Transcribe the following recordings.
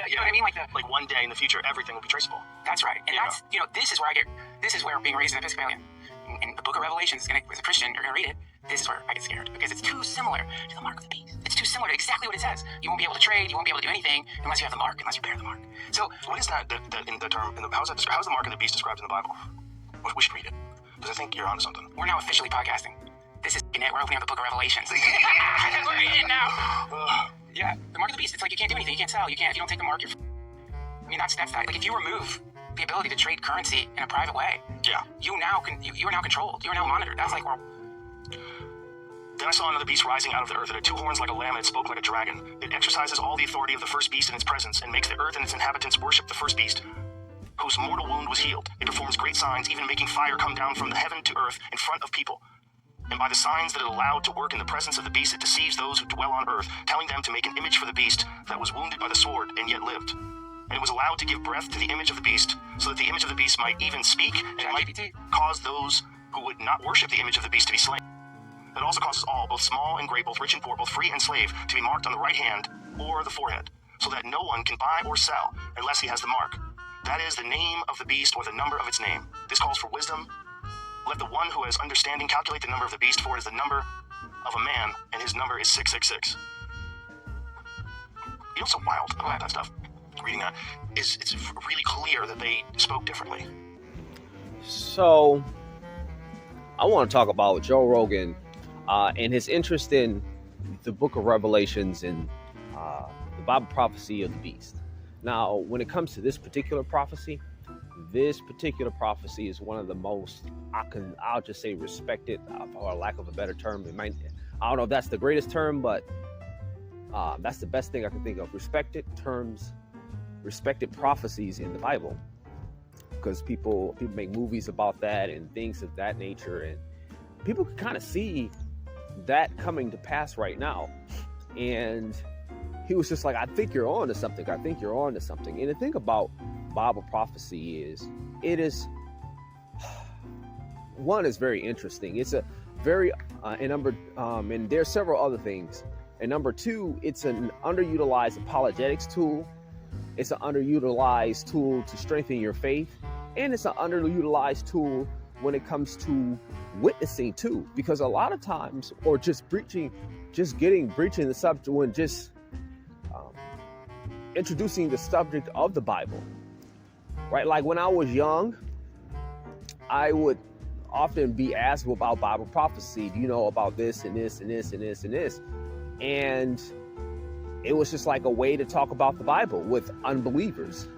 You know what I mean? Like one day in the future, everything will be traceable. That's right. And that's, this is where being raised an Episcopalian, in the book of Revelations, as a Christian, you're going to read it. This is where I get scared, because it's too similar to the mark of the beast. It's too similar to exactly what it says. You won't be able to trade, you won't be able to do anything unless you have the mark, unless you bear the mark. So what is that in the term, how is the mark of the beast described in the Bible? We should read it, because I think you're onto something. We're now officially podcasting. This is it. We're opening up the book of Revelations. We're in now. Yeah, the mark of the beast. It's like you can't do anything. You can't sell. You can't. If you don't take the mark, you're. I mean, that's that. Like if you remove the ability to trade currency in a private way, you are now controlled. You are now monitored. That's like Then I saw another beast rising out of the earth. It had two horns like a lamb, and it spoke like a dragon. It exercises all the authority of the first beast in its presence, and makes the earth and its inhabitants worship the first beast, whose mortal wound was healed. It performs great signs, even making fire come down from the heaven to earth in front of people. And by the signs that it allowed to work in the presence of the beast, it deceives those who dwell on earth, telling them to make an image for the beast that was wounded by the sword and yet lived. And it was allowed to give breath to the image of the beast, so that the image of the beast might even speak, and it might cause those who would not worship the image of the beast to be slain. It also causes all, both small and great, both rich and poor, both free and slave, to be marked on the right hand or the forehead, so that no one can buy or sell unless he has the mark. That is the name of the beast or the number of its name. This calls for wisdom. Let the one who has understanding calculate the number of the beast, for it is the number of a man, and his number is 666. You know what's so wild about that stuff? Reading that is it's really clear that they spoke differently. So I want to talk about Joe Rogan and his interest in the book of Revelations and the Bible prophecy of the beast. Now, when it comes to this particular prophecy is one of the most, I'll just say respected, for lack of a better term. I don't know if that's the greatest term, but that's the best thing I can think of. Respected prophecies in the Bible, because people make movies about that and things of that nature, and people can kind of see that coming to pass right now. And he was just like, I think you're on to something. And the thing about Bible prophecy is, it is one is very interesting. It's a very and there's several other things. And number two, it's an underutilized apologetics tool. It's an underutilized tool to strengthen your faith, and it's an underutilized tool when it comes to witnessing too. Because a lot of times, or just breaching the subject, when just introducing the subject of the Bible, right? Like when I was young, I would often be asked about Bible prophecy. Do you know about this and this and this and this and this? And it was just like a way to talk about the Bible with unbelievers.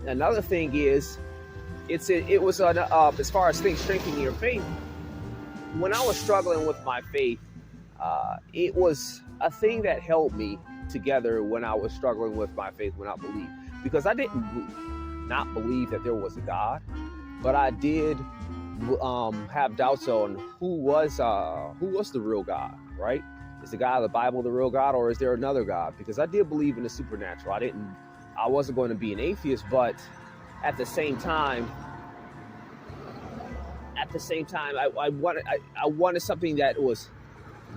Another thing is, it was as far as things strengthening your faith. When I was struggling with my faith, it was a thing that held me together when I was struggling with my faith, when I believed, because I didn't not believe that there was a God, but I did have doubts on who was the real God, right? Is the God of the Bible the real God, or is there another God? Because I did believe in the supernatural. I wasn't going to be an atheist, but at the same time, I wanted something that was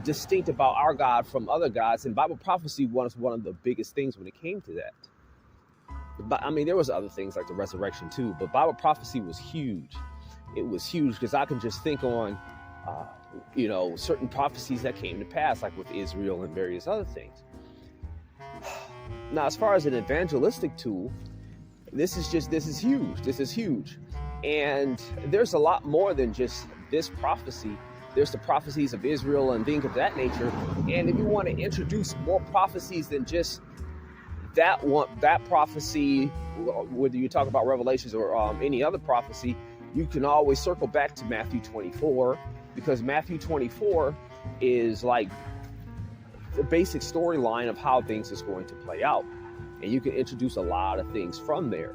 distinct about our God from other gods, and Bible prophecy was one of the biggest things when it came to that. But I mean, there was other things like the resurrection too, but Bible prophecy was huge. It was huge because I can just think on certain prophecies that came to pass, like with Israel and various other things. Now, as far as an evangelistic tool, this is huge. And there's a lot more than just this prophecy. There's the prophecies of Israel and things of that nature. And if you want to introduce more prophecies than just that prophecy, whether you talk about Revelations or any other prophecy, you can always circle back to Matthew 24, because Matthew 24 is like the basic storyline of how things is going to play out. And you can introduce a lot of things from there,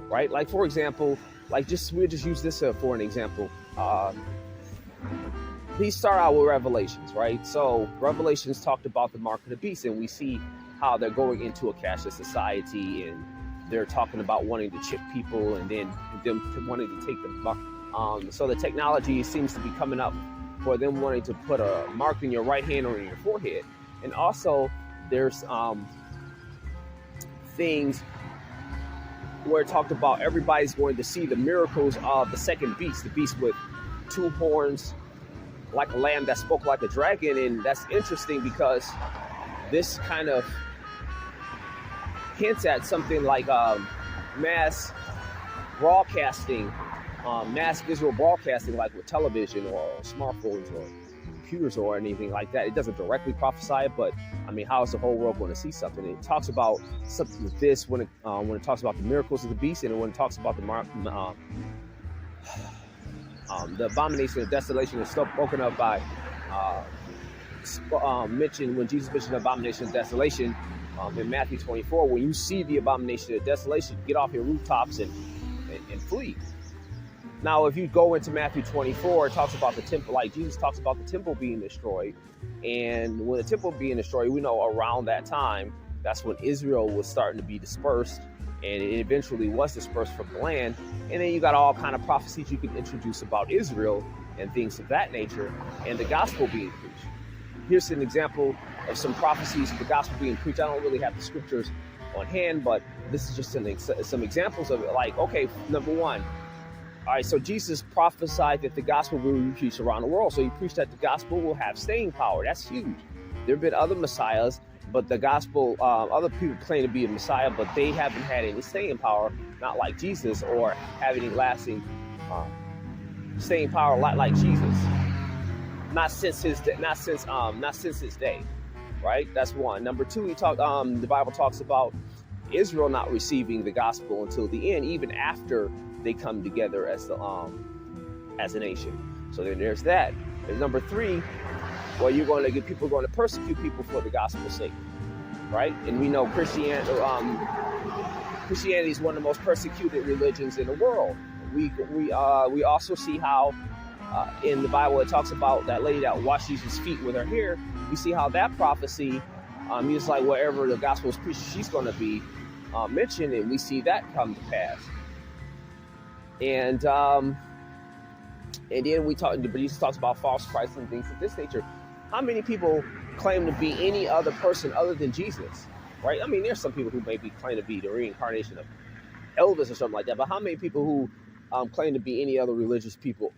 right? Like, for example, we'll just use this for an example. Please start out with Revelations, right? So Revelations talked about the mark of the beast, and we see how they're going into a cashless society, and they're talking about wanting to chip people, and then them wanting to take the mark. So the technology seems to be coming up for them wanting to put a mark in your right hand or in your forehead. And also there's things where it talked about everybody's going to see the miracles of the second beast, the beast with two horns, like a lamb that spoke like a dragon. And that's interesting because this kind of hints at something like mass broadcasting, mass visual broadcasting, like with television or smartphones or computers or anything like that. It doesn't directly prophesy it, but I mean, how is the whole world going to see something? It talks about something like this when it talks about the miracles of the beast, and when it talks about the abomination of desolation is spoken of by mentioned when Jesus mentioned the abomination of desolation in Matthew 24. When you see the abomination of desolation, get off your rooftops and flee. Now, if you go into Matthew 24, it talks about the temple, like Jesus talks about the temple being destroyed. And when the temple being destroyed, we know around that time, that's when Israel was starting to be dispersed, and it eventually was dispersed from the land. And then you got all kind of prophecies you can introduce about Israel and things of that nature, and the gospel being preached. Here's an example of some prophecies of the gospel being preached. I don't really have the scriptures on hand, but this is just some examples of it. Like, okay, number one, all right, so Jesus prophesied that the gospel will be preached around the world. So he preached that the gospel will have staying power. That's huge. There have been other messiahs, but the gospel, other people claim to be a messiah, but they haven't had any staying power, not like Jesus, or have any lasting staying power like Jesus. Not since his day, right? That's one. Number two, the Bible talks about Israel not receiving the gospel until the end, even after they come together as a nation. So then there's that. And number three, well, you're going to get people going to persecute people for the gospel's sake, right? And we know Christianity is one of the most persecuted religions in the world. We also see how in the Bible it talks about that lady that washed Jesus' feet with her hair. We see how that prophecy is like wherever the gospel is preached, she's going to be mentioned, and we see that come to pass. And then Jesus talks about false Christ and things of this nature. How many people claim to be any other person other than Jesus, right? I mean, there's some people who maybe claim to be the reincarnation of Elvis or something like that, but how many people who claim to be any other religious figure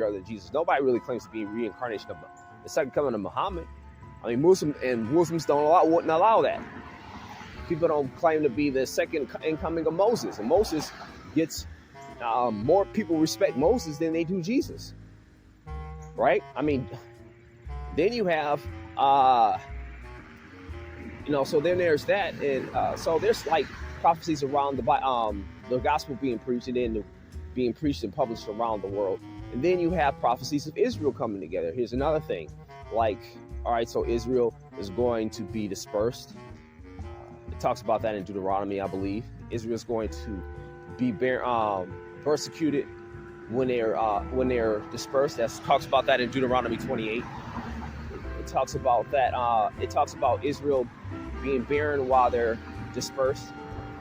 other than Jesus? Nobody really claims to be a reincarnation of the second coming of Muhammad. I mean, Muslims wouldn't allow that. People don't claim to be the second incoming of Moses, and Moses gets more people respect Moses than they do Jesus, right? I mean, then you have, so then there's that, and so there's like prophecies around the gospel being preached and then being preached and published around the world, and then you have prophecies of Israel coming together. Here's another thing, like, all right, so Israel is going to be dispersed. It talks about that in Deuteronomy, I believe. Israel is going to be persecuted when they're dispersed. That talks about that in Deuteronomy 28. It talks about that. It talks about Israel being barren while they're dispersed.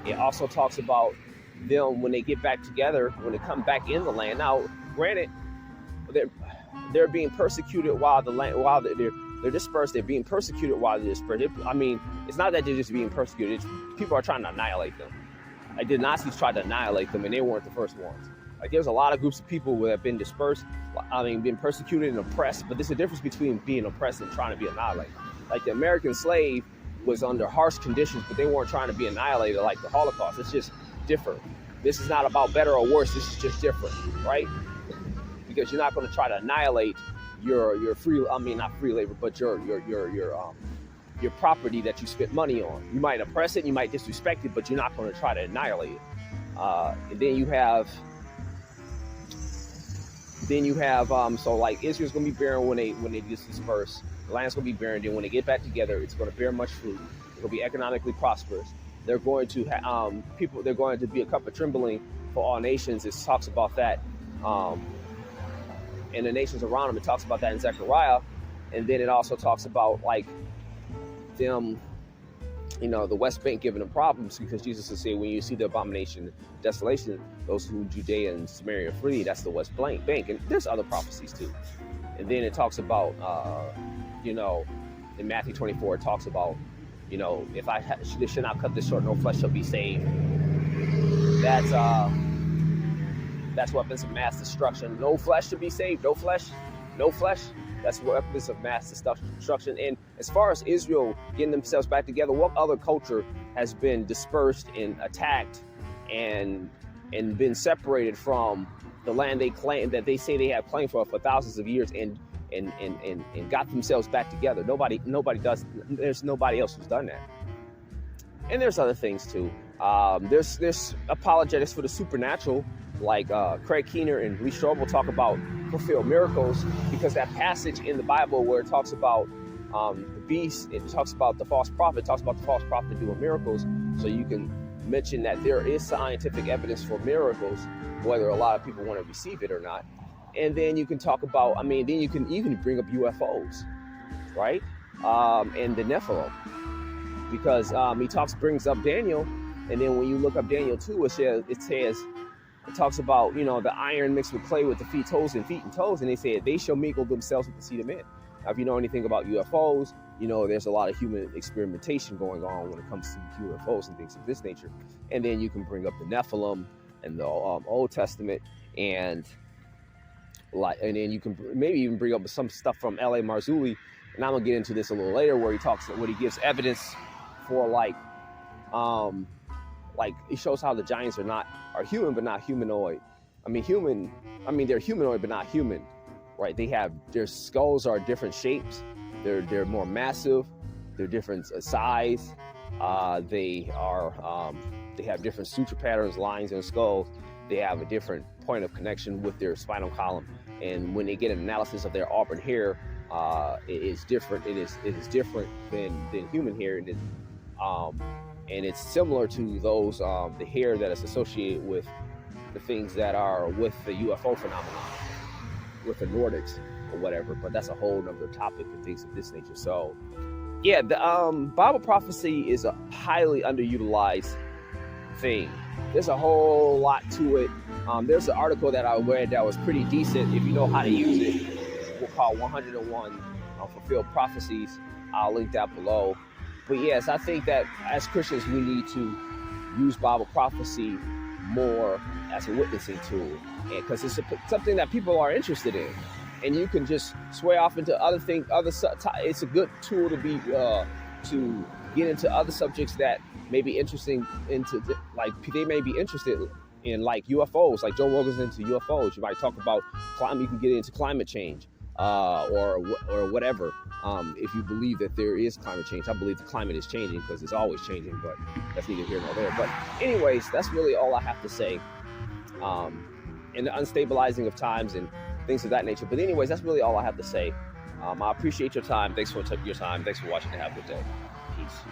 It also talks about them when they get back together, when they come back in the land. Now, granted, they're being persecuted while they're dispersed. They're being persecuted while they're dispersed. I mean, it's not that they're just being persecuted. People are trying to annihilate them. Like the Nazis tried to annihilate them, and they weren't the first ones. Like there's a lot of groups of people who have been dispersed, been persecuted and oppressed, but there's a difference between being oppressed and trying to be annihilated. Like the American slave was under harsh conditions, but they weren't trying to be annihilated like the Holocaust. It's just different. This is not about better or worse. This is just different, right? Because you're not going to try to annihilate your not free labor, but your property that you spent money on. You might oppress it, you might disrespect it, but you're not going to try to annihilate it. And then you have so like Israel's going to be barren when they disperse. The land's going to be barren. Then when they get back together, it's going to bear much fruit. It's going to be economically prosperous. They're going to they're going to be a cup of trembling for all nations. It talks about that in the nations around them. It talks about that in Zechariah. And then it also talks about like them, the West Bank giving them problems, because Jesus will say, when you see the abomination, desolation, those who Judea and Samaria flee, that's the West Bank. And there's other prophecies too. And then it talks about, in Matthew 24, it talks about You know, if they should not cut this short, no flesh shall be saved. That's weapons of mass destruction. No flesh to be saved. No flesh. No flesh. That's weapons of mass destruction. And as far as Israel getting themselves back together, what other culture has been dispersed and attacked and been separated from the land they claim, that they say they have claimed for thousands of years, and got themselves back together? Nobody does. There's nobody else who's done that. And there's other things too. There's apologetics for the supernatural, like Craig Keener and Lee Strobel talk about fulfilled miracles, because that passage in the Bible where it talks about the beast, it talks about the false prophet, it talks about the false prophet doing miracles. So you can mention that there is scientific evidence for miracles, whether a lot of people want to receive it or not. And then you can talk about, then you can even bring up UFOs, right? And the Nephilim, because he brings up Daniel, and then when you look up Daniel 2, it talks about, the iron mixed with clay with the feet and toes, and they said they shall mingle themselves with the seed of men. Now, if you know anything about UFOs, there's a lot of human experimentation going on when it comes to UFOs and things of this nature. And then you can bring up the Nephilim and the Old Testament, and then you can maybe even bring up some stuff from L.A. Marzulli, and I'm gonna get into this a little later, where he gives evidence for it shows how the giants are human but not humanoid. They're humanoid but not human, right? Their skulls are different shapes. They're more massive. They're different size. They have different suture patterns, lines in the skulls. They have a different point of connection with their spinal column. And when they get an analysis of their auburn hair, it is different. It is different than human hair, and it's similar to those the hair that is associated with the things that are with the UFO phenomenon, with the Nordics or whatever. But that's a whole nother topic and things of this nature. So, yeah, the Bible prophecy is a highly underutilized thing. There's a whole lot to it. There's an article that I read that was pretty decent. If you know how to use it, we'll call 101 fulfilled prophecies. I'll link that below. But yes, I think that as Christians, we need to use Bible prophecy more as a witnessing tool, because it's something that people are interested in, and you can just sway off into other things. It's a good tool to get into other subjects that may be interesting they may be interested in, like UFOs, like Joe Rogan's into UFOs. You might talk about climate. You can get into climate change or whatever. If you believe that there is climate change, I believe the climate is changing, because it's always changing, but that's neither here nor there. But anyways, that's really all I have to say. And the unstabilizing of times and things of that nature. But anyways, that's really all I have to say. I appreciate your time. Thanks for your time. Thanks for watching, and have a good day. Peace.